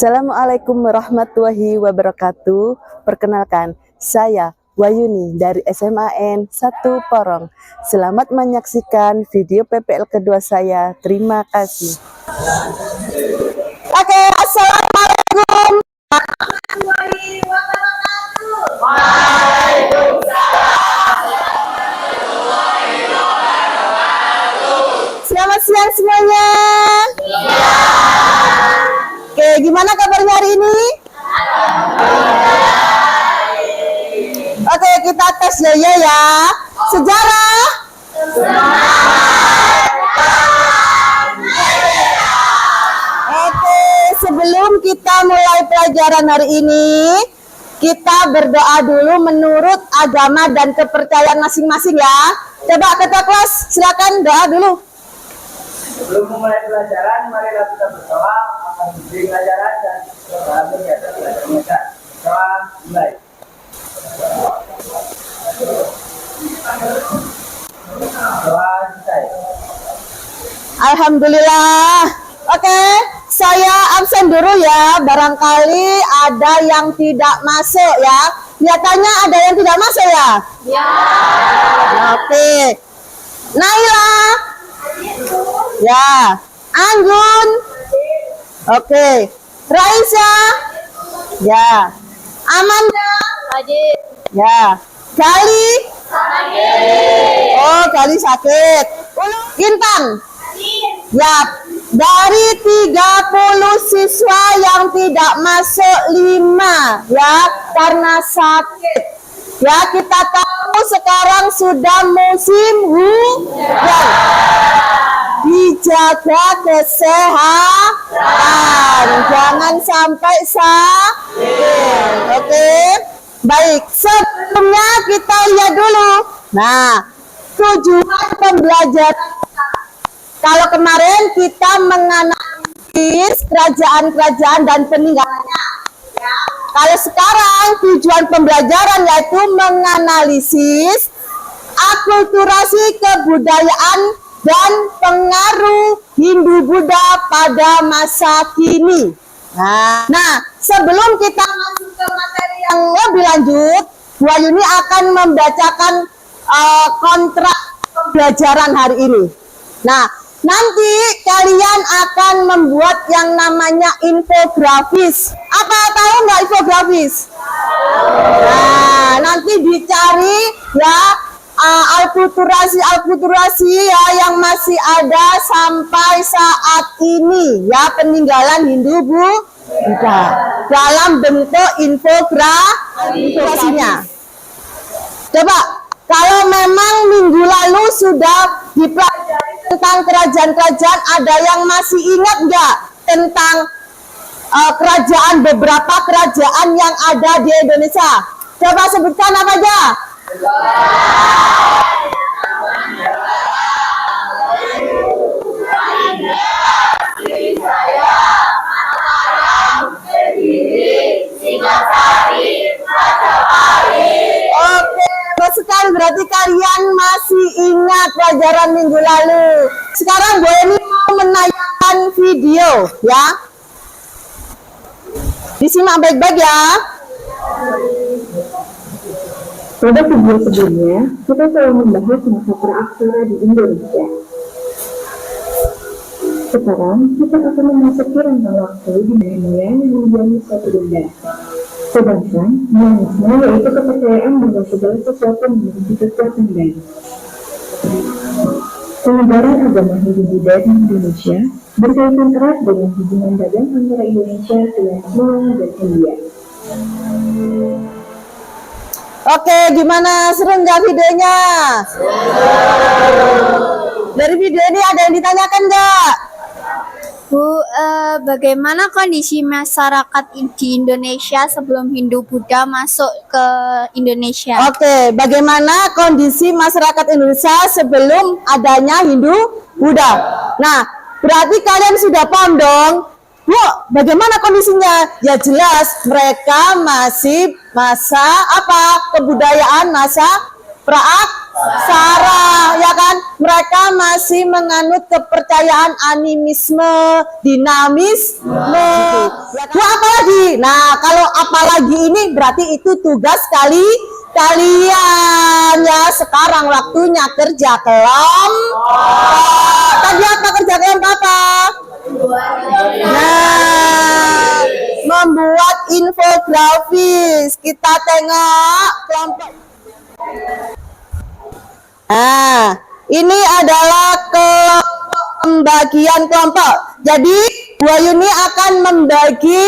Assalamualaikum warahmatullahi wabarakatuh. Perkenalkan, saya Wayuni dari SMAN 1 Porong. Selamat menyaksikan video PPL kedua saya. Terima kasih. Oke, assalamualaikum. Selamat siang semuanya. Oke, gimana kabarnya hari ini? Oke, kita tes ya. Sejarah. Oke, sebelum kita mulai pelajaran hari ini, kita berdoa dulu menurut agama dan kepercayaan masing-masing ya. Coba ketua kelas, silakan doa dulu. Sebelum memulai pelajaran, marilah kita berdoa akan diberi pelajaran dan berbahagia di atas pelajaran. Doa mulai. Doa selesai. Alhamdulillah. Oke, saya absen dulu ya. Barangkali ada yang tidak masuk ya. Kelihatannya ada yang tidak masuk ya? Ya. Oke. Naila. Ya. Anggun. Oke. Raisa. Ya. Amanda. Ya. Gali. Oh, Gali sakit. Intan. Ya. Dari 30 siswa yang tidak masuk 5 ya karena sakit. Ya, kita tahu sekarang sudah musim hujan. Dijaga kesehatan, jangan sampai sakit. Oke, baik. Sebelumnya kita lihat dulu. Nah, tujuan pembelajaran. Kalau kemarin kita menganalisis kerajaan-kerajaan dan peninggalannya. Kalau sekarang tujuan pembelajaran yaitu menganalisis akulturasi kebudayaan dan pengaruh Hindu-Buddha pada masa kini. Nah, sebelum kita masuk ke materi yang lebih lanjut, Bu Ayuni akan membacakan kontrak pembelajaran hari ini. Nah, nanti kalian akan membuat yang namanya infografis. Apa tahu nggak infografis? Nah, nanti dicari ya alkulturasi ya yang masih ada sampai saat ini ya peninggalan Hindu-Buddha dalam bentuk infografisnya. Coba kalau memang minggu lalu sudah dipelajari tentang kerajaan-kerajaan, ada yang masih ingat nggak tentang beberapa kerajaan yang ada di Indonesia? Coba sebutkan apa aja? Oke, sekali berarti kalian masih ingat pelajaran minggu lalu. Sekarang Bu Eni mau menayangkan video ya. Disimak baik-baik ya. Pada video sebelumnya, kita telah membahas masa praaksara di Indonesia. Sekarang, kita akan memasuki rentang waktu di mana yang menjadi suatu benda. Sedangkan, monisme yaitu kepercayaan bahwa segala sesuatu memiliki kekuatan baik. Penyebaran agama Hindu-Buddha di Indonesia berkaitan erat dengan hubungan dagang antara Indonesia dengan Timur dan India. Oke, gimana? Seru nggak videonya? Dari video ini ada yang ditanyakan nggak? Bu, bagaimana kondisi masyarakat di Indonesia sebelum Hindu-Buddha masuk ke Indonesia? Oke, bagaimana kondisi masyarakat Indonesia sebelum adanya Hindu-Buddha? Nah, berarti kalian sudah paham dong. Bu, bagaimana kondisinya? Ya jelas, mereka masih masa apa? Kebudayaan masa Sarah, ya kan? Mereka masih menganut kepercayaan animisme, dinamisme. Ya kan? Apa lagi? Nah, kalau apalagi ini berarti itu tugas kalian ya. Sekarang waktunya kerja kelompok. Tadi apa kerja kelompok apa? Nah, membuat infografis. Kita tengok kelompok. Nah, ini adalah pembagian kelompok. Jadi, Bu Yuni akan membagi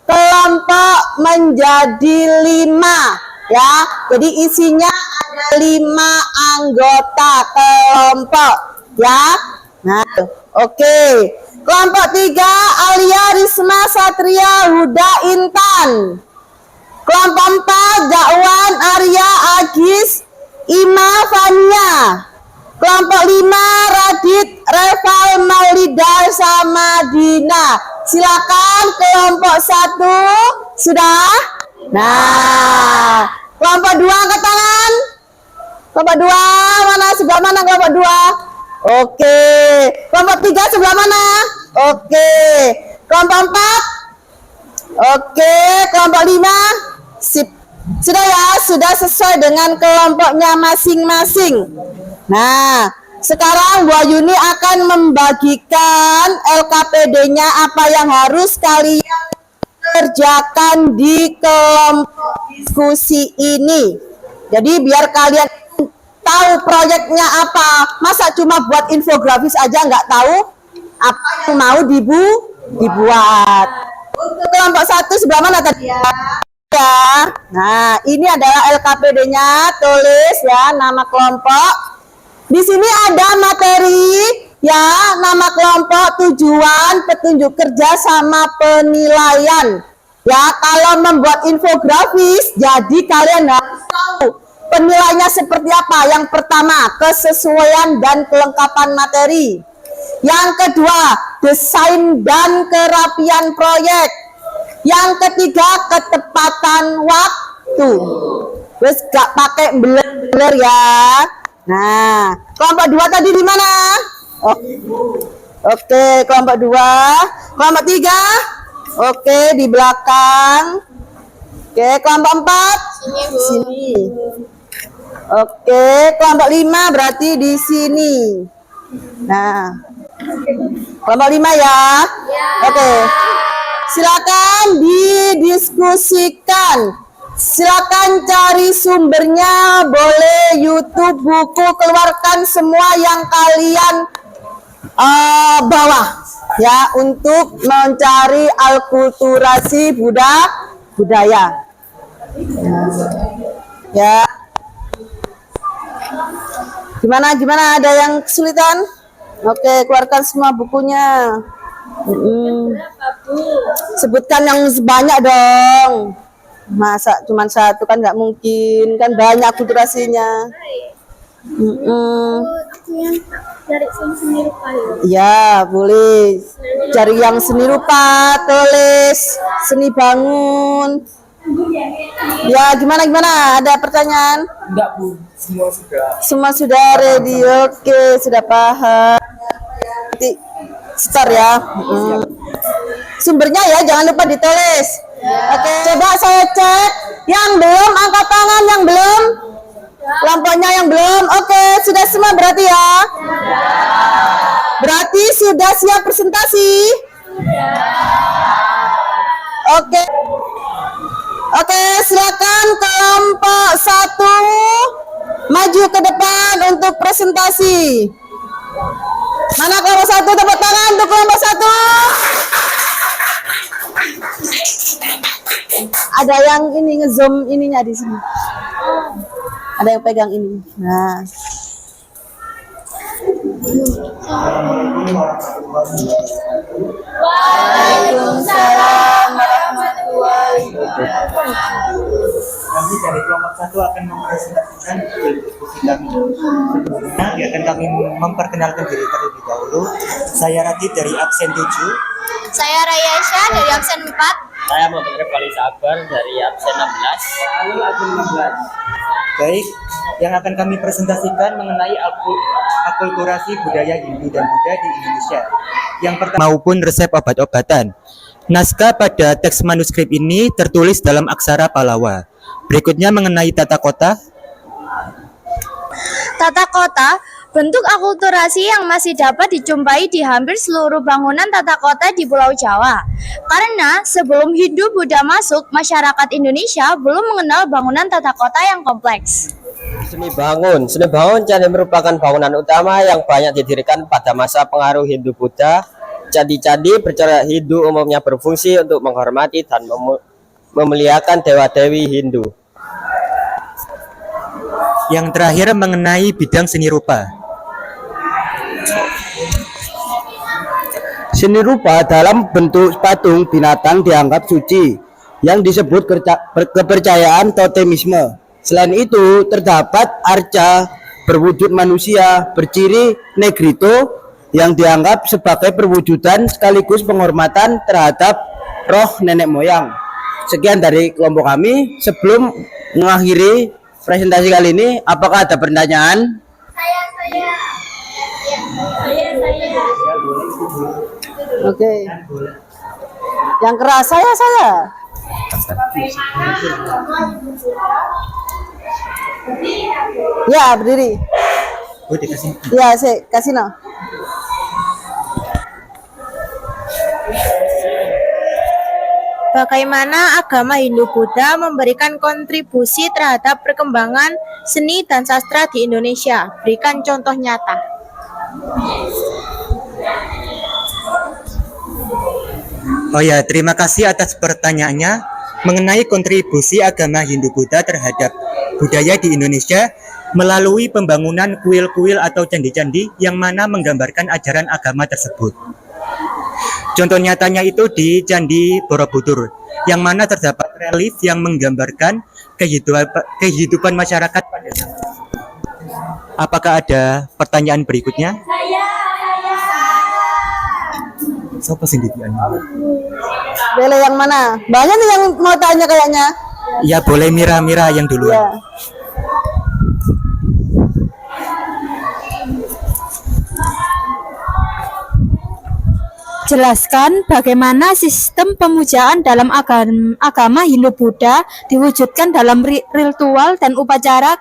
kelompok menjadi 5, ya. Jadi isinya ada 5 anggota kelompok, ya. Nah, oke. Kelompok 3, Alia, Risma, Satria, Huda, Intan. Kelompok 4, Dakwan, Arya, Agis, Ima, Fania. Kelompok 5, Radit, Reval, Maulida, sama Dina. Silakan kelompok 1 sudah. Nah, kelompok 2 angkat tangan. Kelompok 2 mana? Sebelah mana kelompok 2? Oke. Kelompok 3 sebelah mana? Oke. Kelompok 4? Oke. Kelompok 5? Sip. Sudah ya, sudah sesuai dengan kelompoknya masing-masing. Nah, sekarang Bu Yuni akan membagikan LKPD-nya apa yang harus kalian kerjakan di kelompok diskusi ini. Jadi biar kalian tahu proyeknya apa. Masa cuma buat infografis aja nggak tahu apa yang mau dibuat. Untuk kelompok 1 sebelah mana tadi ya? Ya. Nah, ini adalah LKPD-nya, tulis ya nama kelompok. Di sini ada materi ya, nama kelompok, tujuan, petunjuk kerja sama penilaian. Ya, kalau membuat infografis, jadi kalian harus tahu penilaiannya seperti apa. Yang pertama, kesesuaian dan kelengkapan materi. Yang kedua, desain dan kerapian proyek. Yang ketiga, ketepatan waktu. Terus gak pakai beler-beler ya. Nah, kelompok 2 tadi di mana? Oke, kelompok 2. Kelompok 3? Oke, di belakang. Oke, kelompok 4? Sini. Oke, kelompok 5 berarti di sini. Nah, kelompok 5 ya? Oke. Silakan didiskusikan. Silakan cari sumbernya, boleh YouTube, buku, keluarkan semua yang kalian bawa ya untuk mencari alkulturasi budaya. Ya. Gimana ada yang kesulitan? Oke, keluarkan semua bukunya. Sebutkan yang banyak dong. Masa cuma satu kan nggak mungkin, kan banyak akulturasinya. Dari seni rupa Ya boleh. Cari yang seni rupa, tulis, seni bangun. Ya gimana? Ada pertanyaan? Enggak Bu, semua sudah. Semua sudah ready. Oke, sudah paham. Nanti start ya. Sumbernya ya jangan lupa ditulis. Oke, coba saya cek. Yang belum angkat tangan, yang belum. Kelompoknya yang belum. Oke, sudah semua berarti ya. Berarti sudah siap presentasi. Oke. Oke, silakan kelompok 1 maju ke depan untuk presentasi. Mana kelompok 1? Tepuk tangan untuk kelompok 1. Ada yang ini ngezoom ininya di sini. Ada yang pegang ini. Nah. Waalaikumsalam warahmatullahi wabarakatuh. Kami dari kelompok 1 akan mempresentasikan diskusi kami. Sebelumnya akan kami memperkenalkan diri terlebih dahulu. Saya Radit dari absen 7. Saya Rayasha dari absen 4. Saya Muhammad Kali Sabar dari absen 16. Lalu absen 16. Baik, yang akan kami presentasikan mengenai akulturasi budaya Hindu dan Buddha di Indonesia. Yang pertama maupun resep obat-obatan. Naskah pada teks manuskrip ini tertulis dalam aksara Pallawa. Berikutnya mengenai tata kota. Tata kota, bentuk akulturasi yang masih dapat dijumpai di hampir seluruh bangunan tata kota di Pulau Jawa. Karena sebelum Hindu-Buddha masuk, masyarakat Indonesia belum mengenal bangunan tata kota yang kompleks. Seni bangun candi merupakan bangunan utama yang banyak didirikan pada masa pengaruh Hindu-Buddha. Candi-candi bercorak Hindu umumnya berfungsi untuk menghormati dan memuliakan dewa-dewi Hindu. Yang terakhir mengenai bidang seni rupa. Seni rupa dalam bentuk patung binatang dianggap suci, yang disebut kepercayaan totemisme. Selain itu, terdapat arca berwujud manusia berciri negrito yang dianggap sebagai perwujudan sekaligus penghormatan terhadap roh nenek moyang. Sekian dari kelompok kami. Sebelum mengakhiri presentasi kali ini, apakah ada pertanyaan? Oke. Yang keras saya. Ya, berdiri. Oh, dikasih. Ya, saya kasih no. Bagaimana agama Hindu-Buddha memberikan kontribusi terhadap perkembangan seni dan sastra di Indonesia? Berikan contoh nyata. Oh ya, terima kasih atas pertanyaannya mengenai kontribusi agama Hindu-Buddha terhadap budaya di Indonesia melalui pembangunan kuil-kuil atau candi-candi yang mana menggambarkan ajaran agama tersebut. Contoh nyatanya itu di Candi Borobudur, yang mana terdapat relief yang menggambarkan kehidupan masyarakat pada saat. Apakah ada pertanyaan berikutnya? Siapa sendirian? Boleh yang mana? Banyak nih yang mau tanya kayaknya. Ya boleh Mira yang duluan. Ya. Jelaskan bagaimana sistem pemujaan dalam agama Hindu-Buddha diwujudkan dalam ritual dan upacara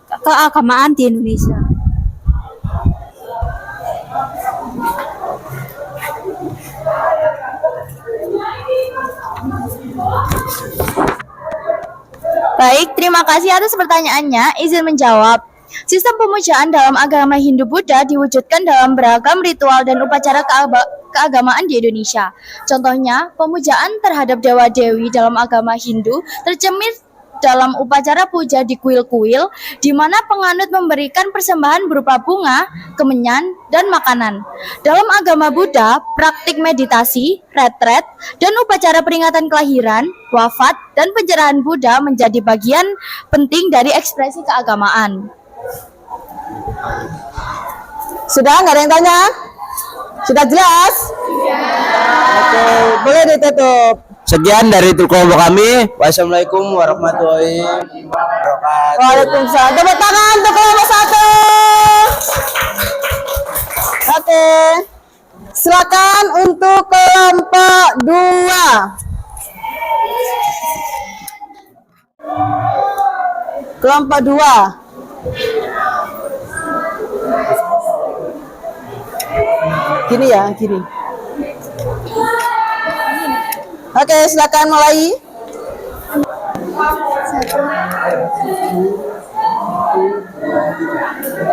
keagamaan di Indonesia. Baik, terima kasih atas pertanyaannya. Izin menjawab. Sistem pemujaan dalam agama Hindu-Buddha diwujudkan dalam beragam ritual dan upacara keagamaan di Indonesia. Contohnya, pemujaan terhadap dewa-dewi dalam agama Hindu tercermin dalam upacara puja di kuil-kuil, di mana penganut memberikan persembahan berupa bunga, kemenyan, dan makanan. Dalam agama Buddha, praktik meditasi, retret, dan upacara peringatan kelahiran, wafat, dan pencerahan Buddha menjadi bagian penting dari ekspresi keagamaan. Sudah nggak ada yang tanya? Sudah jelas? Oke, boleh ditutup. Sekian dari kelompok kami. Wassalamualaikum warahmatullahi wabarakatuh. Waalaikumsalam. Tepuk tangan untuk kelompok 1. Oke. Silakan untuk kelompok 2. Kelompok 2. Gini ya, gini. Oke, silakan mulai.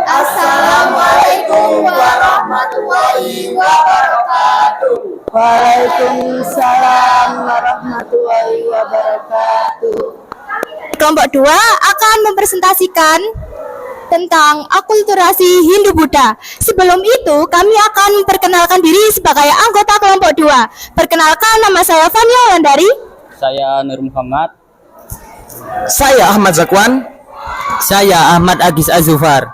Assalamualaikum warahmatullahi wabarakatuh. Waalaikumsalam warahmatullahi wabarakatuh. Kelompok 2 akan mempresentasikan tentang akulturasi Hindu-Buddha. Sebelum itu, kami akan memperkenalkan diri sebagai anggota kelompok 2. Perkenalkan, nama saya Fania Wandari. Saya Nur Muhammad. Saya Ahmad Zakwan. Saya Ahmad Agis Azufar.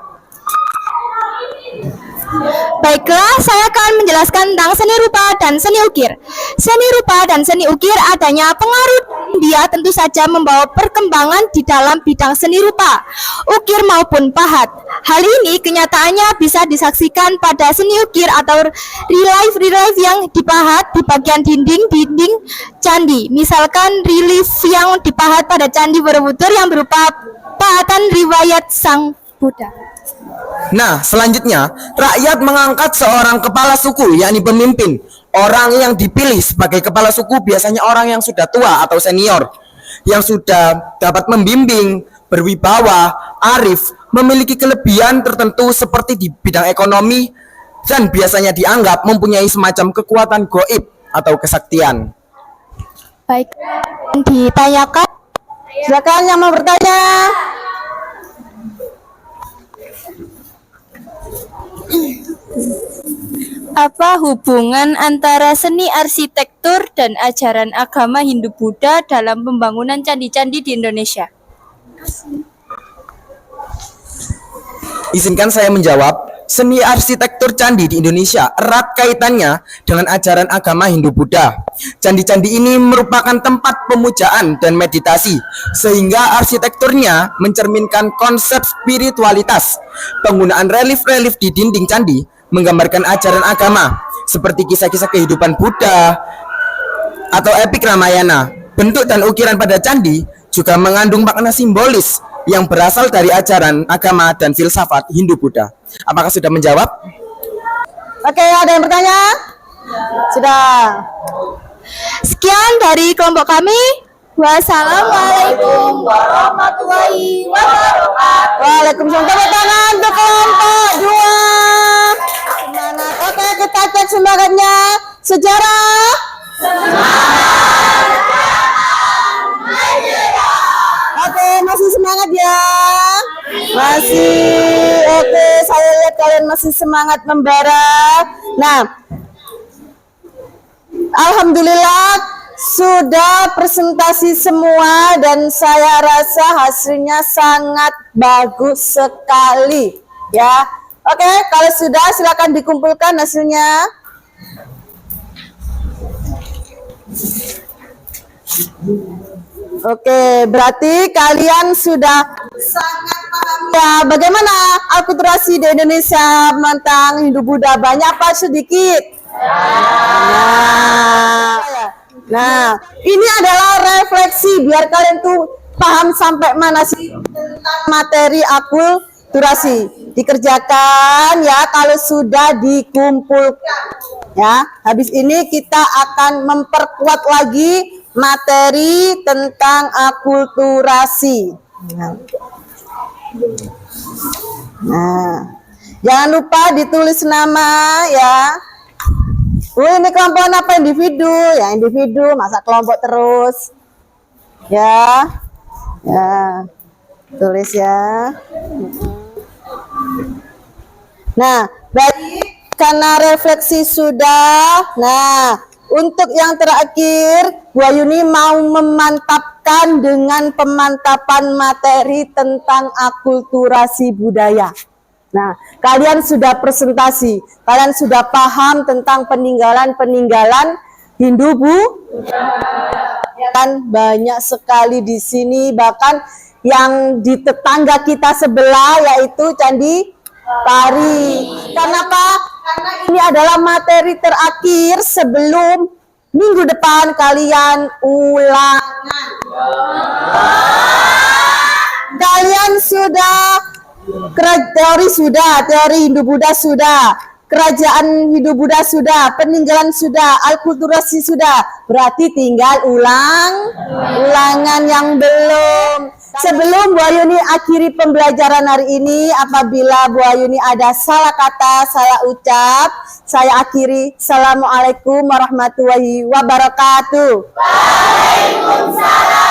Baiklah, saya akan menjelaskan tentang seni rupa dan seni ukir. Seni rupa dan seni ukir adanya pengaruh dia tentu saja membawa perkembangan di dalam bidang seni rupa, ukir maupun pahat. Hal ini kenyataannya bisa disaksikan pada seni ukir atau relief yang dipahat di bagian dinding candi. Misalkan relief yang dipahat pada Candi Borobudur yang berupa pahatan riwayat Sang Buddha. Nah, selanjutnya, rakyat mengangkat seorang kepala suku, yakni pemimpin. Orang yang dipilih sebagai kepala suku biasanya orang yang sudah tua atau senior, yang sudah dapat membimbing, berwibawa, arif, memiliki kelebihan tertentu seperti di bidang ekonomi, dan biasanya dianggap mempunyai semacam kekuatan goib atau kesaktian. Baik, ditanyakan. Silakan yang mau bertanya. Apa hubungan antara seni arsitektur dan ajaran agama Hindu-Buddha dalam pembangunan candi-candi di Indonesia? Izinkan saya menjawab. Seni arsitektur candi di Indonesia erat kaitannya dengan ajaran agama Hindu-Buddha. Candi-candi ini merupakan tempat pemujaan dan meditasi, sehingga arsitekturnya mencerminkan konsep spiritualitas. Penggunaan relief-relief di dinding candi menggambarkan ajaran agama, seperti kisah-kisah kehidupan Buddha atau epik Ramayana. Bentuk dan ukiran pada candi juga mengandung makna simbolis yang berasal dari ajaran agama dan filsafat Hindu-Buddha. Apakah sudah menjawab? Oke, ada yang bertanya? Sudah. Sekian dari kelompok kami. Wassalamualaikum warahmatullahi wabarakatuh. Waalaikumsalam. Tepuk tangan untuk kelompok 2. Semangat. Oke, kita cek semangatnya. Sejarah. Oke, masih semangat ya? Masih. Oke, saya lihat kalian masih semangat membara. Nah, alhamdulillah sudah presentasi semua dan saya rasa hasilnya sangat bagus sekali ya. Oke, kalau sudah silakan dikumpulkan hasilnya. Oke, berarti kalian sudah sangat paham ya bagaimana akulturasi di Indonesia tentang Hindu-Buddha, banyak apa sedikit? Nah, ini adalah refleksi biar kalian tuh paham sampai mana sih tentang materi akulturasi. Dikerjakan ya kalau sudah dikumpulkan. Ya, habis ini kita akan memperkuat lagi materi tentang akulturasi. Nah, jangan lupa ditulis nama ya. Ini kelompok apa individu? Ya individu, masa kelompok terus? Ya, ya, tulis ya. Nah, baik, karena refleksi sudah. Nah, untuk yang terakhir, Bu Ayuni mau memantapkan dengan pemantapan materi tentang akulturasi budaya. Nah, kalian sudah presentasi, kalian sudah paham tentang peninggalan-peninggalan Hindu, Bu? Kan banyak sekali di sini, bahkan yang di tetangga kita sebelah yaitu Candi Pari. Kenapa? Karena ini adalah materi terakhir sebelum minggu depan kalian ulangan. Kalian sudah teori Hindu-Buddha sudah, kerajaan Hindu-Buddha sudah, peninggalan sudah, akulturasi sudah. Berarti tinggal ulangan yang belum. Sebelum Bu Ayuni akhiri pembelajaran hari ini, apabila Bu Ayuni ada salah kata, salah ucap, saya akhiri. Assalamualaikum warahmatullahi wabarakatuh. Waalaikumsalam.